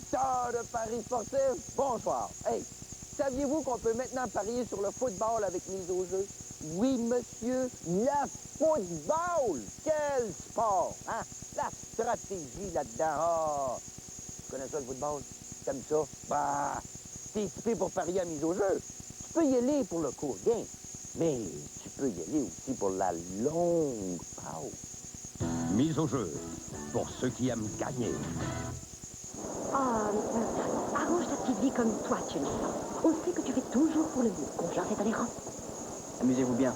amateurs de paris sportifs, bonsoir. Hey, saviez-vous qu'on peut maintenant parier sur le football avec mise au jeu? Oui, monsieur, le football! Quel sport! Hein? La stratégie là-dedans. Ah! Tu connais ça, le football? T'aimes ça? Bah, t'es équipé pour parier à mise au jeu. Tu peux y aller pour le court gain, mais tu peux y aller aussi pour la longue pause. Mise au jeu, pour ceux qui aiment gagner. Arrange ta petite vie comme toi, tu le sens. On sait que tu fais toujours pour le mieux. Confiance est dans les rangs. Amusez-vous bien.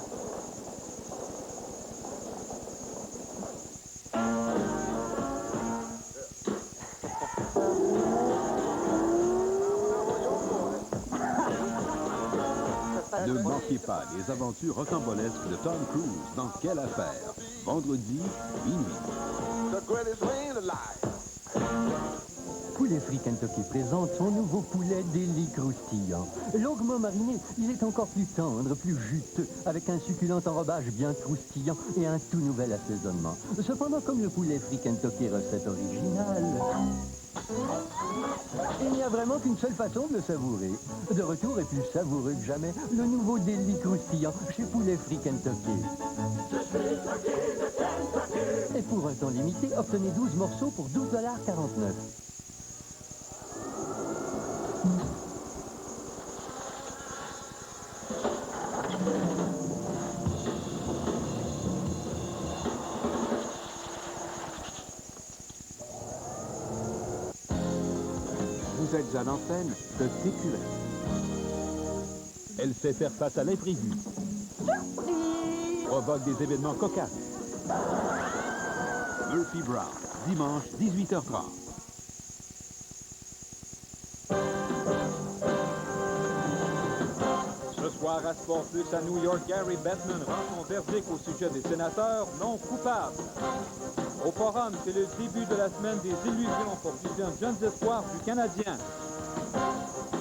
Ne manquez pas les aventures rocambolesques de Tom Cruise dans Quelle affaire? Vendredi, minuit. Poulet Frit Kentucky présente son nouveau poulet délit croustillant. Longuement mariné, il est encore plus tendre, plus juteux, avec un succulent enrobage bien croustillant et un tout nouvel assaisonnement. Cependant, comme le poulet Frit Kentucky recette originale, il n'y a vraiment qu'une seule façon de le savourer. De retour et plus savoureux que jamais, le nouveau délit croustillant chez Poulet Frit Kentucky. Et pour un temps limité, obtenez 12 morceaux pour 12,49 $. Vous êtes à l'antenne de TQS. Elle sait faire face à l'imprévu. Provoque des événements cocasses. Murphy Brown, dimanche, 18h30. Ce soir à Sport Plus à New York, Gary Bettman rend son verdict au sujet des sénateurs non coupables. Au Forum, c'est le début de la semaine des illusions pour plusieurs jeunes espoirs du Canadien.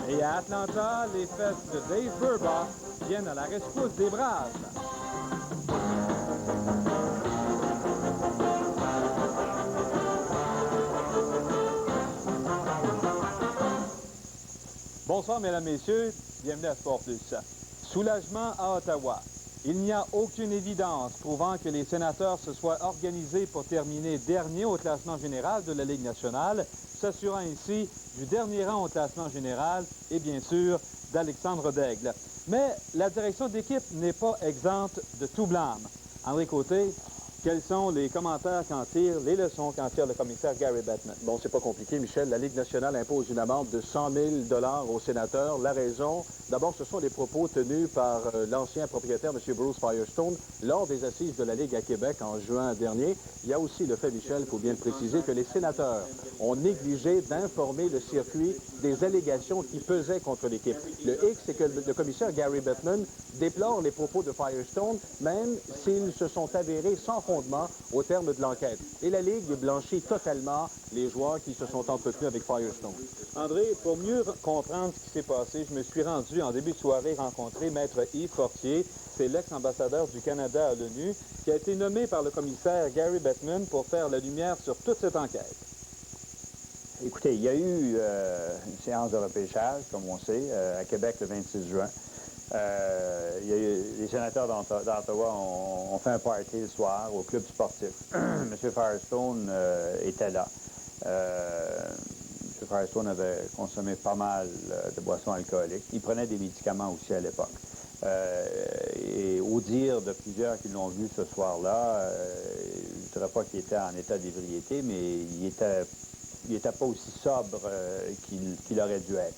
Et à Atlanta, les fesses de Dave Burbach viennent à la rescousse des Braves. Bonsoir, mesdames, messieurs. Bienvenue à Sport Plus. Soulagement à Ottawa. Il n'y a aucune évidence prouvant que les sénateurs se soient organisés pour terminer dernier au classement général de la Ligue nationale, s'assurant ainsi du dernier rang au classement général et bien sûr d'Alexandre Daigle. Mais la direction d'équipe n'est pas exempte de tout blâme. André Côté, quels sont les commentaires qu'en tire, les leçons qu'en tire le commissaire Gary Bettman? Bon, c'est pas compliqué, Michel. La Ligue nationale impose une amende de 100 000 $ aux sénateurs. La raison, d'abord, ce sont des propos tenus par l'ancien propriétaire, M. Bruce Firestone, lors des assises de la Ligue à Québec en juin dernier. Il y a aussi le fait, Michel, il faut bien le préciser, que les sénateurs ont négligé d'informer le circuit des allégations qui pesaient contre l'équipe. Le hic, c'est que le commissaire Gary Bettman déplore les propos de Firestone, même s'ils se sont avérés sans fondement au terme de l'enquête. Et la Ligue blanchit totalement les joueurs qui se sont entretenus avec Firestone. André, pour mieux comprendre ce qui s'est passé, je me suis rendu en début de soirée rencontrer Maître Yves Fortier. C'est l'ex-ambassadeur du Canada à l'ONU qui a été nommé par le commissaire Gary Bettman pour faire la lumière sur toute cette enquête. Écoutez, il y a eu une séance de repêchage, comme on sait, à Québec le 26 juin. Les sénateurs d'Ottawa ont fait un party le soir au club sportif. M. Firestone était là. M. Firestone avait consommé pas mal de boissons alcooliques. Il prenait des médicaments aussi à l'époque. Et au dire de plusieurs qui l'ont vu ce soir-là, je ne dirais pas qu'il était en état d'ébriété, mais il était pas aussi sobre qu'il aurait dû être.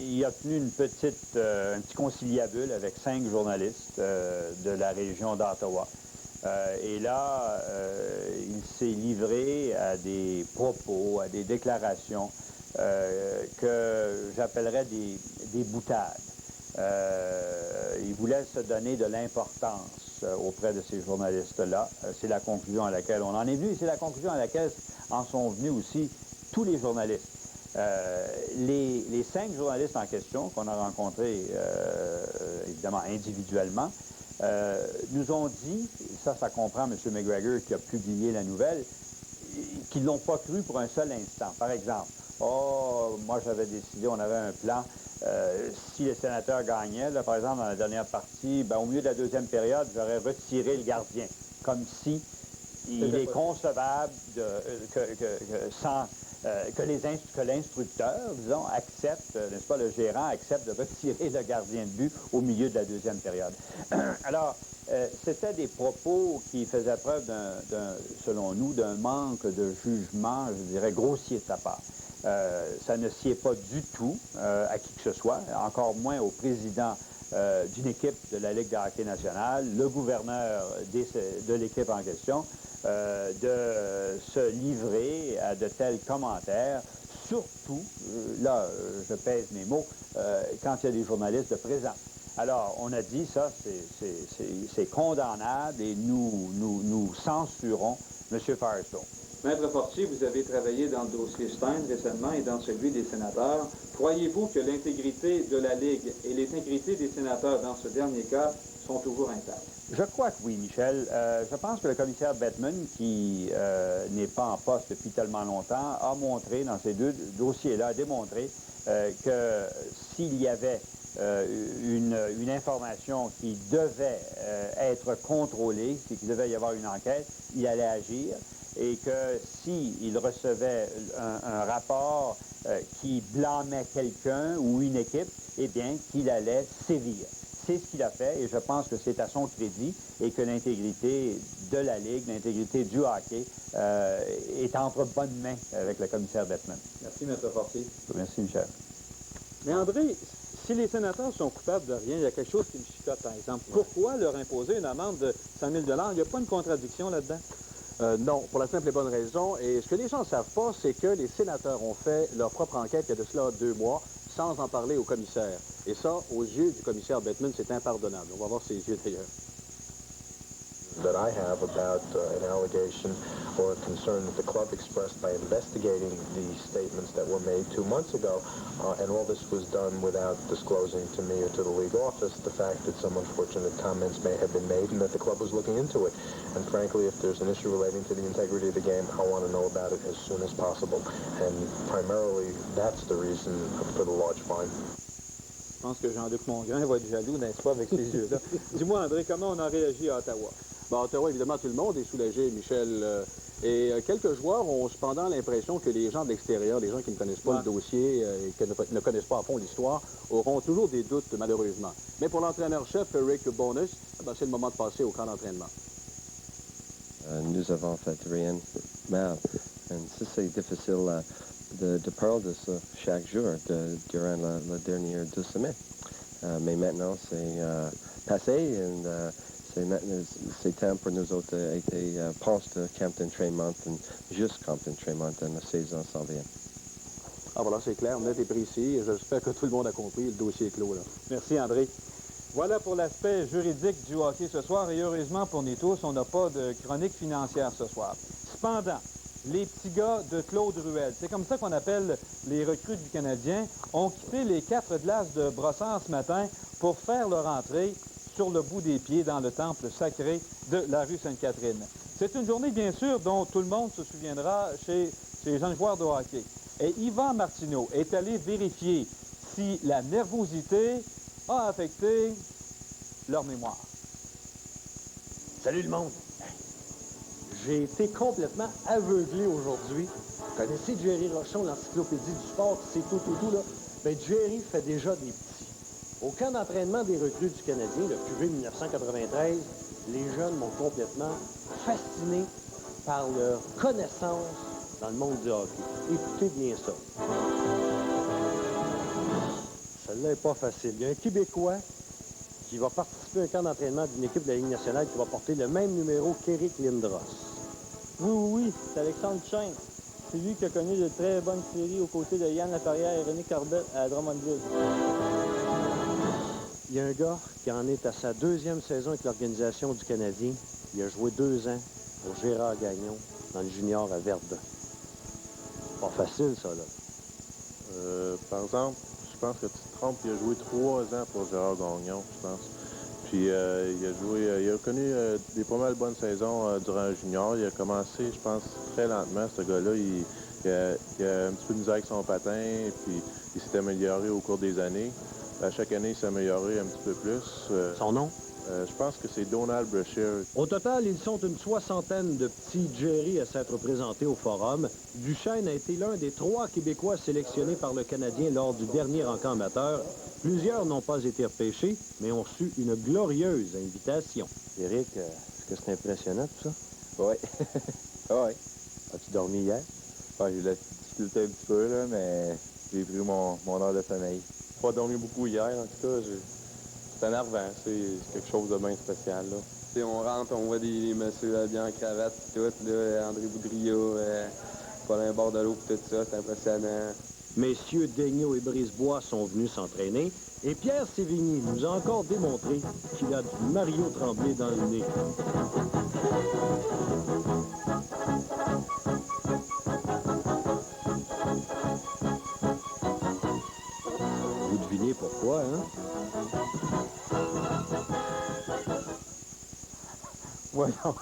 Il a tenu un petit conciliabule avec 5 journalistes de la région d'Ottawa. Et là, il s'est livré à des propos, à des déclarations que j'appellerais des boutades. Il voulait se donner de l'importance auprès de ces journalistes-là. C'est la conclusion à laquelle on en est venu et c'est la conclusion à laquelle en sont venus aussi tous les journalistes. Les 5 journalistes en question qu'on a rencontrés, évidemment individuellement, nous ont dit, ça comprend M. McGregor qui a publié la nouvelle, qui ne l'ont pas cru pour un seul instant. Par exemple, oh, moi j'avais décidé, on avait un plan, si les sénateurs gagnaient, là, par exemple, dans la dernière partie, ben, au milieu de la deuxième période, j'aurais retiré le gardien, comme si il est concevable que l'instructeur, disons, accepte, n'est-ce pas, le gérant accepte de retirer le gardien de but au milieu de la deuxième période. Alors, c'était des propos qui faisaient preuve, selon nous, d'un manque de jugement, je dirais, grossier de sa part. Ça ne sied pas du tout à qui que ce soit, encore moins au président d'une équipe de la Ligue de hockey nationale, le gouverneur de l'équipe en question, de se livrer à de tels commentaires, surtout, là, je pèse mes mots, quand il y a des journalistes présents. Alors, on a dit ça, c'est condamnable et nous censurons M. Firestone. Maître Fortier, vous avez travaillé dans le dossier Stein récemment et dans celui des sénateurs. Croyez-vous que l'intégrité de la Ligue et l'intégrité des sénateurs dans ce dernier cas sont toujours intactes? Je crois que oui, Michel. Je pense que le commissaire Bettman, qui n'est pas en poste depuis tellement longtemps, a montré dans ces deux dossiers-là, a démontré que s'il y avait une information qui devait être contrôlée, qu'il devait y avoir une enquête, il allait agir, et que s'il recevait un rapport qui blâmait quelqu'un ou une équipe, eh bien, qu'il allait sévir. C'est ce qu'il a fait, et je pense que c'est à son crédit, et que l'intégrité de la Ligue, l'intégrité du hockey, est entre bonnes mains avec le commissaire Bettman. Merci, M. Fortier. Merci, Michel. Mais André, si les sénateurs sont coupables de rien, il y a quelque chose qui me chicote, par exemple. Pourquoi leur imposer une amende de 100 000 $? Il n'y a pas une contradiction là-dedans? Non, pour la simple et bonne raison. Et ce que les gens ne savent pas, c'est que les sénateurs ont fait leur propre enquête il y a de cela 2 mois, sans en parler au commissaire. Et ça, aux yeux du commissaire Bettman, c'est impardonnable. On va voir ses yeux d'ailleurs. That I have about an allegation or a concern that the club expressed by investigating the statements that were made 2 months ago, and all this was done without disclosing to me or to the league office the fact that some unfortunate comments may have been made and that the club was looking into it. And frankly, if there's an issue relating to the integrity of the game, I want to know about it as soon as possible. And primarily, that's the reason for the large fine. Je pense que Jean-Luc Mongrain va être jaloux, n'est-ce pas, avec ces yeux-là. Dis-moi, André, comment on a réagi à Ottawa? Bon, à Ottawa, évidemment, tout le monde est soulagé, Michel. Et quelques joueurs ont cependant l'impression que les gens de l'extérieur, les gens qui ne connaissent pas le dossier et qui ne connaissent pas à fond l'histoire, auront toujours des doutes, malheureusement. Mais pour l'entraîneur-chef, Rick Bowness, c'est le moment de passer au camp d'entraînement. Nous avons fait rien mal. Et ça, c'est difficile de parler de ça chaque jour durant la dernière 2 semaines. Mais maintenant, c'est passé et c'est temps pour nous autres d'être proches de Campton Tremont et juste Campton Tremont dans la saison s'en vient. Ah voilà, c'est clair, net et précis. J'espère que tout le monde a compris. Le dossier est clos, là. Merci, André. Voilà pour l'aspect juridique du hockey ce soir. Et heureusement pour nous tous, on n'a pas de chronique financière ce soir. Cependant, les petits gars de Claude Ruel, c'est comme ça qu'on appelle les recrues du Canadien, ont quitté les 4 glaces de Brossard ce matin pour faire leur entrée sur le bout des pieds dans le temple sacré de la rue Sainte-Catherine. C'est une journée, bien sûr, dont tout le monde se souviendra chez les jeunes joueurs de hockey. Et Yvan Martineau est allé vérifier si la nervosité a affecté leur mémoire. Salut le monde! J'ai été complètement aveuglé aujourd'hui. Vous connaissez Jerry Rochon, l'encyclopédie du sport, c'est tout, là? Bien, Jerry fait déjà des petits. Au camp d'entraînement des recrues du Canadien, le QV 1993, les jeunes m'ont complètement fasciné par leur connaissance dans le monde du hockey. Écoutez bien ça. Celle-là n'est pas facile. Il y a un Québécois qui va participer à un camp d'entraînement d'une équipe de la Ligue nationale qui va porter le même numéro qu'Éric Lindros. Oui, c'est Alexandre Duchesne. C'est lui qui a connu de très bonnes séries aux côtés de Yann Laperrière et René Corbett à Drummondville. Il y a un gars qui en est à sa 2e saison avec l'organisation du Canadien. Il a joué 2 ans pour Gérard Gagnon dans le junior à Verdun. Pas facile, ça, là. Par exemple, je pense que tu te trompes. Il a joué 3 ans pour Gérard Gagnon, je pense. Puis il a joué, il a connu des pas mal bonnes saisons durant le junior. Il a commencé, je pense, très lentement, ce gars-là. Il a un petit peu de misère avec son patin, et puis il s'est amélioré au cours des années. À chaque année, il s'est amélioré un petit peu plus. Son nom? Je pense que c'est Donald Brashear. Au total, ils sont une soixantaine de petits Jerry à s'être présentés au Forum. Duchesne a été l'un des 3 Québécois sélectionnés par le Canadien lors du dernier encamp amateur. Plusieurs n'ont pas été repêchés, mais ont reçu une glorieuse invitation. Éric, est-ce que c'est impressionnant tout ça? Oui. Oui. As-tu dormi hier? Ouais, j'ai la difficulté un petit peu, là, mais j'ai pris mon heure de sommeil. J'ai pas dormi beaucoup hier, en tout cas. C'est énervant, c'est quelque chose de bien spécial, là. T'sais, on rentre, on voit des messieurs habillés en cravate, tout, là, André Boudriot, Colin Bordelot, tout ça, c'est impressionnant. Messieurs Daigneault et Brisebois sont venus s'entraîner et Pierre Sévigny nous a encore démontré qu'il a du Mario Tremblay dans le nez. Vous devinez pourquoi, hein? Voyons,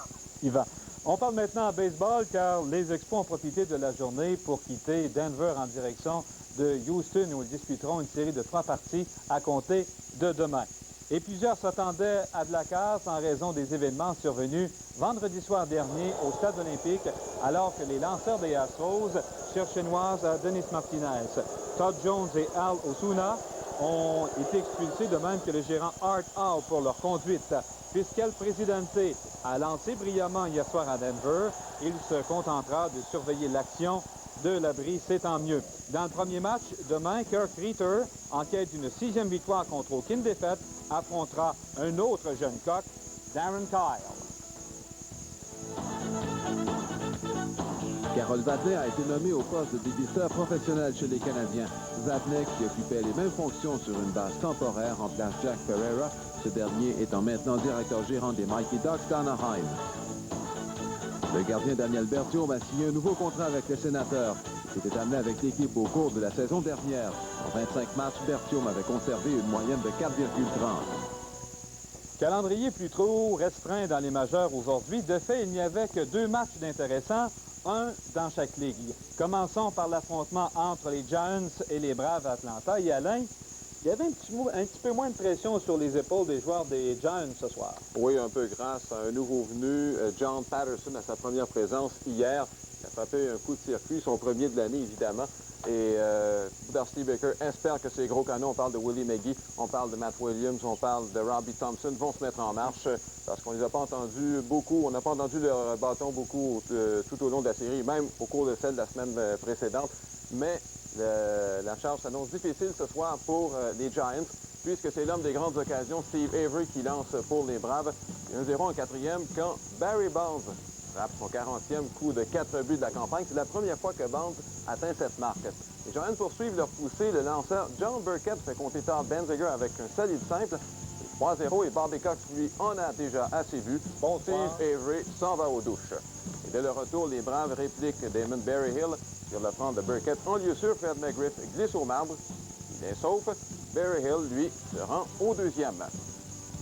Yvan. On parle maintenant en baseball car les Expos ont profité de la journée pour quitter Denver en direction de Houston où ils disputeront une série de 3 parties à compter de demain. Et plusieurs s'attendaient à de la casse en raison des événements survenus vendredi soir dernier au Stade olympique alors que les lanceurs des Astros cherchaient chinoise Denis Martinez. Todd Jones et Al Osuna ont été expulsés de même que le gérant Art Howe pour leur conduite. Puisqu'El Presidente a lancé brillamment hier soir à Denver, il se contentera de surveiller l'action de l'abri, c'est tant mieux. Dans le premier match, demain, Kirk Reiter, en quête d'une 6e victoire contre aucune défaite, affrontera un autre jeune coq, Darren Kyle. Carol Vadnet a été nommée au poste de dépisteur professionnel chez les Canadiens. Vadnet, qui occupait les mêmes fonctions sur une base temporaire, remplace Jack Pereira, ce dernier étant maintenant directeur gérant des Mighty Ducks d'Anaheim. Le gardien Daniel Berthiaume a signé un nouveau contrat avec les Sénateurs. Il s'était amené avec l'équipe au cours de la saison dernière. En 25 matchs, Berthiaume avait conservé une moyenne de 4,30. Calendrier plus trop restreint dans les majeurs aujourd'hui. De fait, il n'y avait que 2 matchs d'intéressants, un dans chaque ligue. Commençons par l'affrontement entre les Giants et les Braves d'Atlanta. Et Alain, il y avait un petit peu moins de pression sur les épaules des joueurs des Giants ce soir. Oui, un peu grâce à un nouveau venu, John Patterson, à sa première présence hier. Il a frappé un coup de circuit, son premier de l'année, évidemment. Et Dusty Baker espère que ces gros canons, on parle de Willie McGee, on parle de Matt Williams, on parle de Robbie Thompson, vont se mettre en marche parce qu'on les a pas entendus beaucoup, on n'a pas entendu leur bâton beaucoup tout au long de la série, même au cours de celle de la semaine précédente. Mais la charge s'annonce difficile ce soir pour les Giants, puisque c'est l'homme des grandes occasions, Steve Avery, qui lance pour les Braves. 1-0 en 4e quand Barry Bonds frappe son 40e coup de 4 buts de la campagne. C'est la première fois que Bonds atteint cette marque. Les Giants poursuivent leur poussée. Le lanceur John Burkett fait compter Todd Benziger avec un solide simple. 3-0 et Bobby Cox, lui, en a déjà assez vu. Bon, Steve Avery s'en va aux douches. Et dès le retour, les Braves répliquent Damon Berryhill sur le prendre de Burkett. En lieu sûr, Fred McGriff glisse au marbre. Il est sauf. Berryhill, lui, se rend au 2e.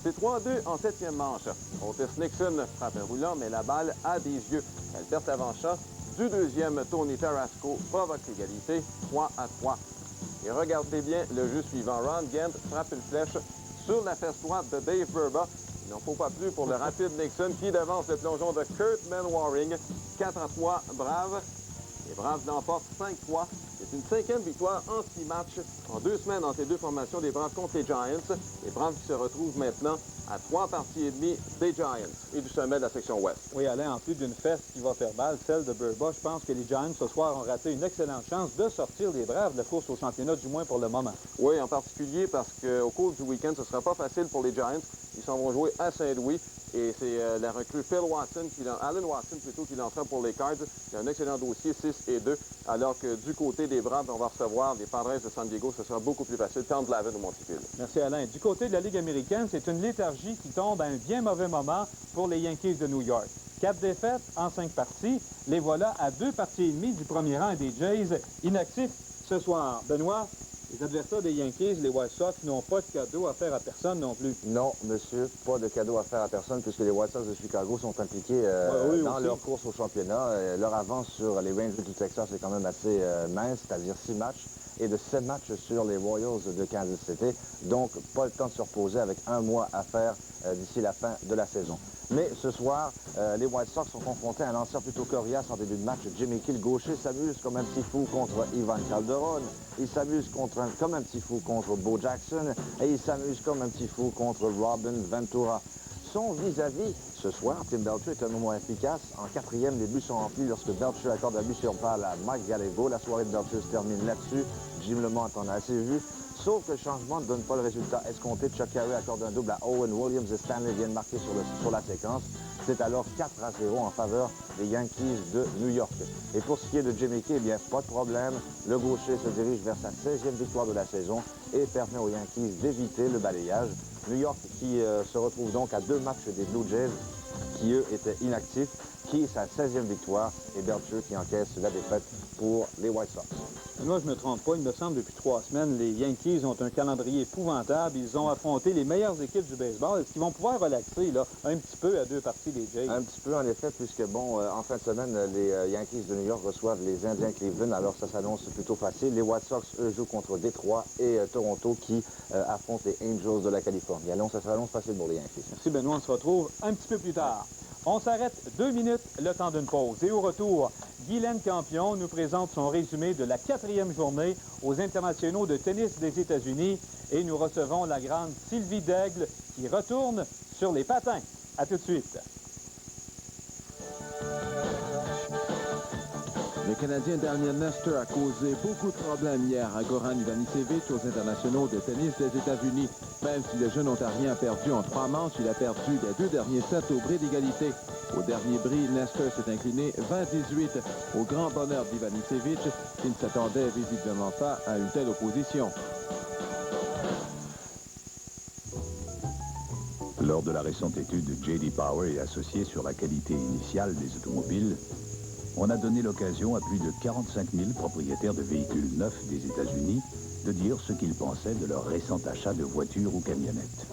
C'est 3-2 en 7e manche. Otis Nixon frappe un roulant, mais la balle a des yeux. Elle perd l'avant-champ du 2e. Tony Tarasco provoque l'égalité, 3-3. Et regardez bien le jeu suivant. Ron Gant frappe une flèche sur la fesse droite de Dave Burba. Il n'en faut pas plus pour le rapide Nixon qui devance le plongeon de Kurt Manwaring. 4-3, Braves. Les Braves l'emportent 5-3. C'est une 5e victoire en 6 matchs en 2 semaines entre les deux formations des Braves contre les Giants. Les Braves qui se retrouvent maintenant à 3 parties et demie des Giants et du sommet de la section ouest. Oui, Alain, en plus d'une fesse qui va faire mal, celle de Burba, je pense que les Giants ce soir ont raté une excellente chance de sortir les Braves de la course au championnat, du moins pour le moment. Oui, en particulier parce qu'au cours du week-end, ce ne sera pas facile pour les Giants. Ils s'en vont jouer à Saint-Louis. Et c'est la recrue Allen Watson plutôt, qui lancera pour les Cards. Il a un excellent dossier, 6-2. Alors que du côté des Braves, on va recevoir les Padres de San Diego. Ce sera beaucoup plus facile. Tente Lavin au Monticule. Merci, Alain. Du côté de la Ligue américaine, c'est une léthargie qui tombe à un bien mauvais moment pour les Yankees de New York. 4 défaites en 5 parties. Les voilà à 2 parties et demie du premier rang des Jays inactifs ce soir. Benoît? Les adversaires des Yankees, les White Sox, n'ont pas de cadeau à faire à personne non plus. Non, monsieur, pas de cadeau à faire à personne puisque les White Sox de Chicago sont impliqués dans leur course au championnat. Leur avance sur les Rangers du Texas est quand même assez mince, c'est-à-dire 6 matchs et de 7 matchs sur les Royals de Kansas City. Donc, pas le temps de se reposer avec un mois à faire d'ici la fin de la saison. Mais ce soir, les White Sox sont confrontés à un lanceur plutôt coriace en début de match. Jimmy Key, le gaucher, s'amuse comme un petit fou contre Ivan Calderon. Il s'amuse comme un petit fou contre Bo Jackson. Et il s'amuse comme un petit fou contre Robin Ventura. Son vis-à-vis, ce soir, Tim Belcher est un moment efficace. En 4e, les buts sont remplis lorsque Belcher accorde un but sur balle à Mike Gallego. La soirée de Belcher se termine là-dessus. Jim Lemont en a assez vu. Sauf que le changement ne donne pas le résultat escompté. Chuck Carey accorde un double à Owen Williams et Stanley viennent marquer sur la séquence. C'est alors 4-0 en faveur des Yankees de New York. Et pour ce qui est de Jimmy Key, eh bien, pas de problème. Le gaucher se dirige vers sa 16e victoire de la saison et permet aux Yankees d'éviter le balayage. New York qui se retrouve donc à 2 matchs des Blue Jays qui, eux, étaient inactifs. Key, sa 16e victoire et Belcher qui encaisse la défaite pour les White Sox. Moi, je ne me trompe pas, il me semble depuis 3 semaines, les Yankees ont un calendrier épouvantable. Ils ont affronté les meilleures équipes du baseball. Est-ce qu'ils vont pouvoir relaxer là, un petit peu à 2 parties des Jays? Un petit peu, en effet, puisque, bon, en fin de semaine, les Yankees de New York reçoivent les Indiens Cleveland. Alors, ça s'annonce plutôt facile. Les White Sox, eux, jouent contre Détroit et Toronto qui affrontent les Angels de la Californie. Alors, ça s'annonce facile pour les Yankees. Merci, Benoît. On se retrouve un petit peu plus tard. On s'arrête 2 minutes, le temps d'une pause. Et au retour, Guylaine Campion nous présente son résumé de la 4e journée aux internationaux de tennis des États-Unis. Et nous recevons la grande Sylvie Daigle qui retourne sur les patins. À tout de suite. Le Canadien Daniel Nestor a causé beaucoup de problèmes hier à Goran Ivanisevic aux internationaux de tennis des États-Unis. Même si le jeune Ontarien a perdu en 3 manches, il a perdu les 2 derniers sets au bris d'égalité. Au dernier bris, Nestor s'est incliné 20-18 au grand bonheur d'Ivanisevic, qui ne s'attendait visiblement pas à une telle opposition. Lors de la récente étude J.D. Power et associés sur la qualité initiale des automobiles, on a donné l'occasion à plus de 45 000 propriétaires de véhicules neufs des États-Unis de dire ce qu'ils pensaient de leur récent achat de voitures ou camionnettes.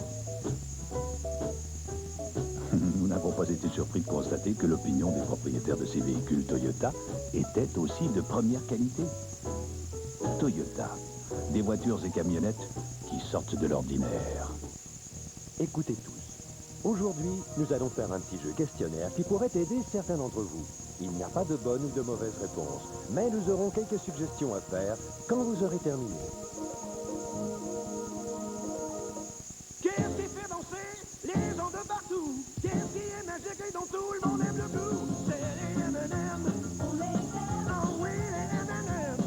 Nous n'avons pas été surpris de constater que l'opinion des propriétaires de ces véhicules Toyota était aussi de première qualité. Toyota, des voitures et camionnettes qui sortent de l'ordinaire. Écoutez tous. Aujourd'hui, nous allons faire un petit jeu questionnaire qui pourrait aider certains d'entre vous. Il n'y a pas de bonne ou de mauvaise réponse, mais nous aurons quelques suggestions à faire quand vous aurez terminé. Qu'est-ce qui fait danser les gens de partout? Qu'est-ce qui est magique et dont tout le monde aime le goût? C'est les M&M. On les aime. Ah oui, les M&M.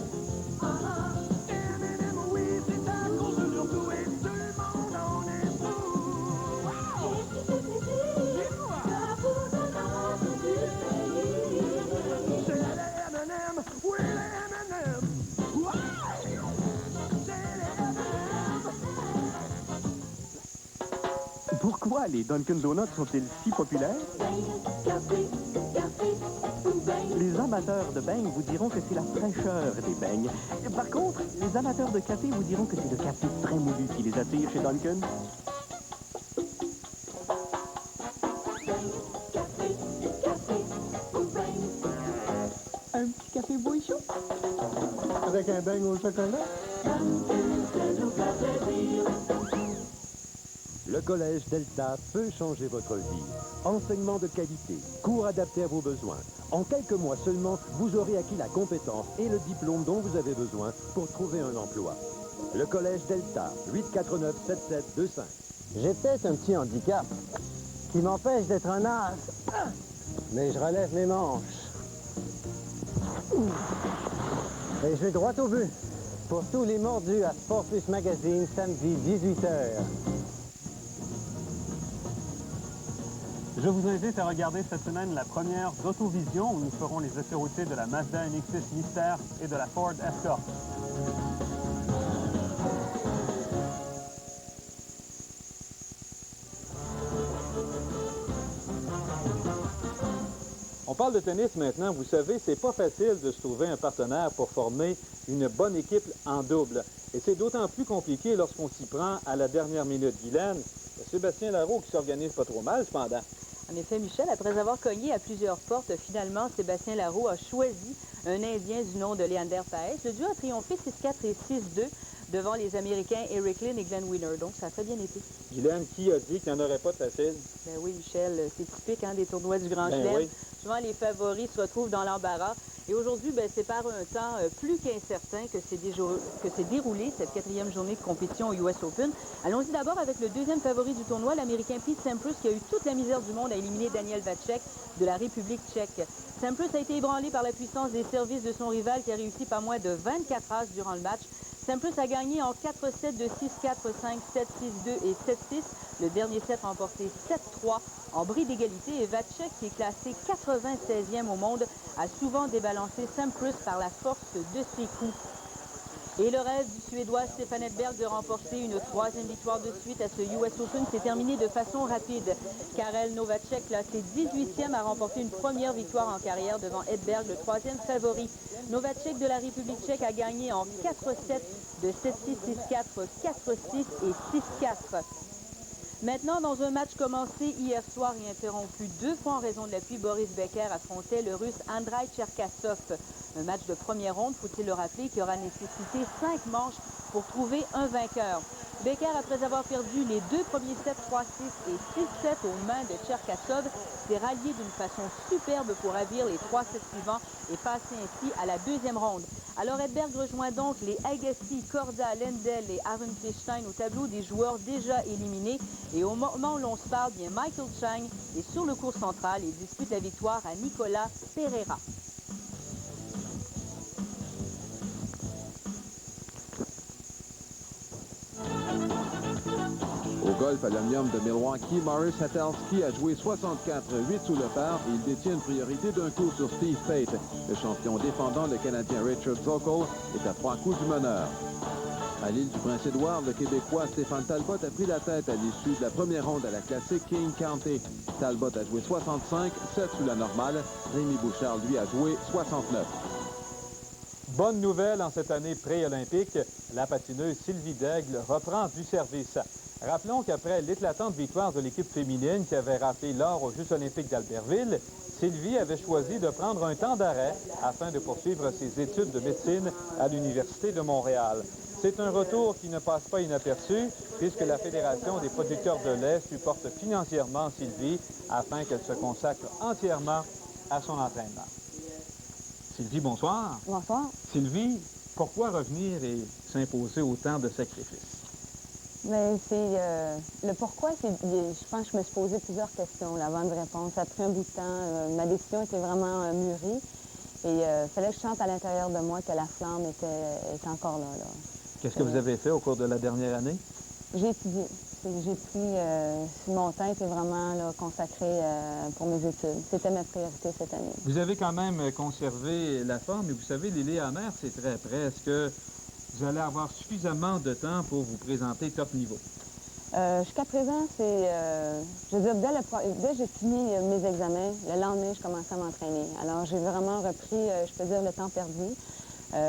M&M, oui, c'est ta grosse surtout et tout le monde en est fou. Qu'est-ce qui fait plaisir? Dis-moi. Ça vous donne envie du pays. C'est les M&M, oui, les M&M. Ouais. C'est les M&M. Pourquoi les Dunkin' Donuts sont-ils si populaires? Les amateurs de beignes vous diront que c'est la fraîcheur des beignes. Par contre, les amateurs de café vous diront que c'est le café très moulu qui les attire chez Dunkin'. Un petit café beau et chaud. Avec un beigne au chocolat. Le Collège Delta peut changer votre vie. Enseignement de qualité, cours adaptés à vos besoins. En quelques mois seulement, vous aurez acquis la compétence et le diplôme dont vous avez besoin pour trouver un emploi. Le Collège Delta, 849-7725. J'ai peut-être un petit handicap qui m'empêche d'être un as, mais je relève mes manches. Et je vais droit au but. Pour tous les mordus à Sport Plus Magazine, samedi 18h. Je vous invite à regarder cette semaine la première d'Autovision où nous ferons les essais-routiers de la Mazda MX-6 Mystère et de la Ford Escort. On parle de tennis maintenant. Vous savez, c'est pas facile de se trouver un partenaire pour former une bonne équipe en double. Et c'est d'autant plus compliqué lorsqu'on s'y prend à la dernière minute. Guylaine, Sébastien Larreau qui s'organise pas trop mal, cependant. En effet, Michel, après avoir cogné à plusieurs portes, finalement, Sébastien Larreau a choisi un Indien du nom de Leander Paes. Le duo a triomphé 6-4 et 6-2 devant les Américains Eric Lynn et Glenn Wheeler. Donc, ça a très bien été. Guylaine, qui a dit qu'il n'y en aurait pas de facile? Ben oui, Michel, c'est typique des tournois du Grand Chelem. Oui. Souvent, les favoris se retrouvent dans l'embarras. Et aujourd'hui, c'est par un temps plus qu'incertain que s'est déroulée cette 4e journée de compétition au US Open. Allons-y d'abord avec le deuxième favori du tournoi, l'Américain Pete Sampras, qui a eu toute la misère du monde à éliminer Daniel Vacek de la République tchèque. Sampras a été ébranlé par la puissance des services de son rival qui a réussi pas moins de 24 aces durant le match. Sampras a gagné en 4-7 de 6-4, 5, 7, 6-2 et 7-6. Le dernier set remporté 7-3 en bris d'égalité. Et Vacek, qui est classé 96e au monde, a souvent débalancé Sampras par la force de ses coups. Et le rêve du Suédois Stefan Edberg de remporter une 3e victoire de suite à ce US Open s'est terminé de façon rapide. Karel Novacek, classé 18e, a remporté une première victoire en carrière devant Edberg, le 3e favori. Novacek de la République tchèque a gagné en 4-7 de 7-6, 6-4, 4-6 et 6-4. Maintenant, dans un match commencé hier soir et interrompu 2 fois en raison de la pluie, Boris Becker affrontait le Russe Andrei Cherkassov. Un match de première ronde, faut-il le rappeler, qui aura nécessité 5 manches pour trouver un vainqueur. Becker, après avoir perdu les 2 premiers sets 3-6 et 6-7 aux mains de Cherkassov, s'est rallié d'une façon superbe pour ravir les 3 sets suivants et passer ainsi à la 2e ronde. Alors Edberg rejoint donc les Agassi, Korda, Lendl et Aaron Fleischstein au tableau des joueurs déjà éliminés. Et au moment où l'on se parle, bien Michael Chang est sur le court central et dispute la victoire à Nicolas Pereira. Au golf à l'Omnium de Milwaukee, Maurice Satelski a joué 64-8 sous le par et il détient une priorité d'un coup sur Steve Pate. Le champion défendant, le Canadien Richard Zokol, est à 3 coups du meneur. À l'île du Prince-Édouard, le Québécois Stéphane Talbot a pris la tête à l'issue de la première ronde à la classique King County. Talbot a joué 65, 7 sous la normale. Rémi Bouchard, lui, a joué 69. Bonne nouvelle en cette année pré-olympique, la patineuse Sylvie Daigle reprend du service. Rappelons qu'après l'éclatante victoire de l'équipe féminine qui avait raflé l'or aux Jeux olympiques d'Albertville, Sylvie avait choisi de prendre un temps d'arrêt afin de poursuivre ses études de médecine à l'Université de Montréal. C'est un retour qui ne passe pas inaperçu puisque la Fédération des producteurs de lait supporte financièrement Sylvie afin qu'elle se consacre entièrement à son entraînement. Sylvie, bonsoir. Bonsoir. Sylvie, pourquoi revenir et s'imposer autant de sacrifices? Mais le pourquoi, je pense que je me suis posé plusieurs questions là, avant de répondre. Ça a pris un bout de temps. Ma décision était vraiment mûrie. Et il fallait que je sente à l'intérieur de moi que la flamme était encore là. Qu'est-ce que vous avez fait au cours de la dernière année? J'ai étudié. J'ai pris mon temps était vraiment consacré pour mes études. C'était ma priorité cette année. Vous avez quand même conservé la forme, et vous savez, Lily Hammer, c'est très près. Est-ce que vous allez avoir suffisamment de temps pour vous présenter top niveau? Jusqu'à présent, je veux dire, dès que j'ai fini mes examens, le lendemain, je commençais à m'entraîner. Alors, j'ai vraiment repris, je peux dire, le temps perdu.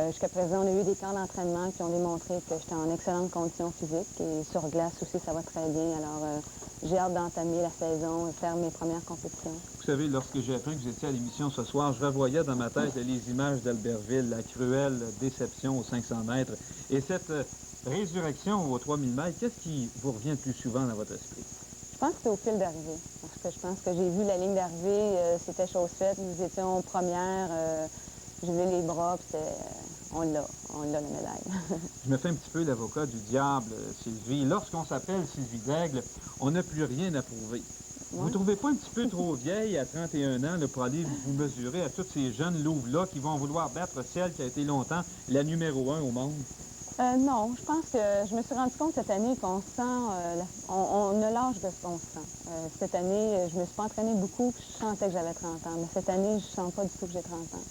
Jusqu'à présent, on a eu des camps d'entraînement qui ont démontré que j'étais en excellente condition physique et sur glace aussi, ça va très bien. Alors, j'ai hâte d'entamer la saison et faire mes premières compétitions. Vous savez, lorsque j'ai appris que vous étiez à l'émission ce soir, je revoyais dans ma tête les images d'Albertville, la cruelle déception aux 500 mètres. Et cette résurrection aux 3000 mètres, qu'est-ce qui vous revient le plus souvent dans votre esprit? Je pense que c'est au fil d'arrivée. Parce que je pense que j'ai vu la ligne d'arrivée, c'était chose faite. Nous étions premières. J'ai levé les bras, puis on l'a la médaille. Je me fais un petit peu l'avocat du diable, Sylvie. Lorsqu'on s'appelle Sylvie Daigle, on n'a plus rien à prouver. Vous ne trouvez pas un petit peu trop vieille à 31 ans pour aller vous mesurer à tous ces jeunes louves-là qui vont vouloir battre celle qui a été longtemps la numéro 1 au monde? Non, je pense que je me suis rendu compte cette année qu'on sent, on a l'âge de ce qu'on sent. Cette année, je me suis pas entraînée beaucoup, puis je sentais que j'avais 30 ans. Mais cette année, je sens pas du tout que j'ai 30 ans.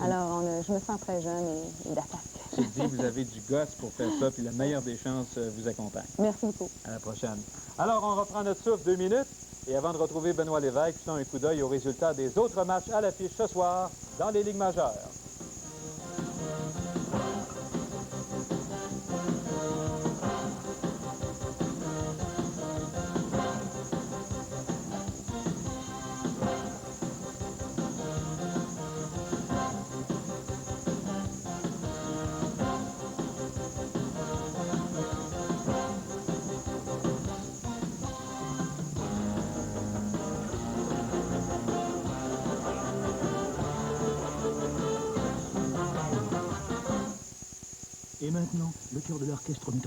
Alors, je me sens très jeune et d'attaque. Sylvie, vous avez du gosse pour faire ça, puis la meilleure des chances vous accompagne. Merci beaucoup. À la prochaine. Alors, on reprend notre souffle 2 minutes. Et avant de retrouver Benoît Lévesque, jetons un coup d'œil aux résultats des autres matchs à l'affiche ce soir dans les Ligues majeures. Et maintenant, le cœur de l'orchestre